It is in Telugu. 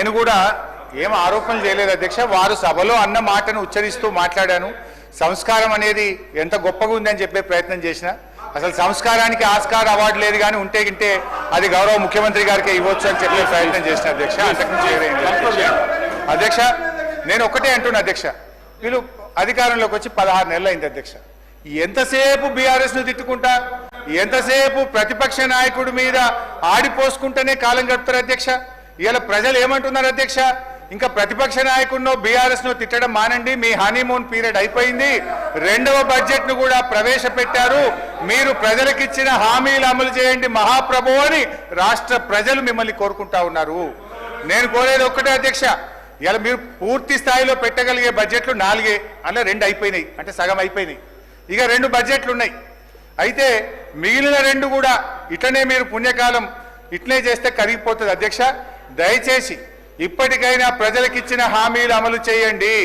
నేను కూడా ఏం ఆరోపణలు చేయలేదు అధ్యక్ష. వారు సభలో అన్న మాటను ఉచ్చరిస్తూ మాట్లాడాను. సంస్కారం అనేది ఎంత గొప్పగా ఉందని చెప్పే ప్రయత్నం చేసిన. అసలు సంస్కారానికి ఆస్కార్ అవార్డు లేదు, కానీ ఉంటే గింటే అది గౌరవ ముఖ్యమంత్రి గారికి ఇవ్వచ్చు అని చెప్పే ప్రయత్నం చేసిన అధ్యక్ష. అంతకుమించి అధ్యక్ష నేను ఒకటే అంటున్నా అధ్యక్ష, వీళ్ళు అధికారంలోకి వచ్చి 16 నెలలు అయింది అధ్యక్ష. ఎంతసేపు బీఆర్ఎస్ ను తిట్టుకుంటా, ఎంతసేపు ప్రతిపక్ష నాయకుడి మీద ఆడిపోసుకుంటేనే కాలం గడుపుతారు అధ్యక్ష. ఇవాళ ప్రజలు ఏమంటున్నారు అధ్యక్ష, ఇంకా ప్రతిపక్ష నాయకుడినో బీఆర్ఎస్ ను తిట్టడం మానండి, మీ హనీమూన్ పీరియడ్ అయిపోయింది, 2వ బడ్జెట్ ను కూడా ప్రవేశపెట్టారు, మీరు ప్రజలకిచ్చిన హామీలు అమలు చేయండి మహాప్రభు అని రాష్ట్ర ప్రజలు మిమ్మల్ని కోరుకుంటా ఉన్నారు. నేను కోరేది ఒక్కటే అధ్యక్ష, ఇలా మీరు పూర్తి స్థాయిలో పెట్టగలిగే బడ్జెట్లు 4, అలా 2 అయిపోయినాయి, అంటే సగం అయిపోయినాయి. ఇక 2 బడ్జెట్లు ఉన్నాయి. అయితే మిగిలిన 2 కూడా ఇట్లనే మీరు పుణ్యకాలం ఇట్లనే చేస్తే కరిగిపోతుంది అధ్యక్ష. దయచేసి ఇప్పటికైనా ప్రజలకిచ్చిన హామీలు అమలు చేయండి.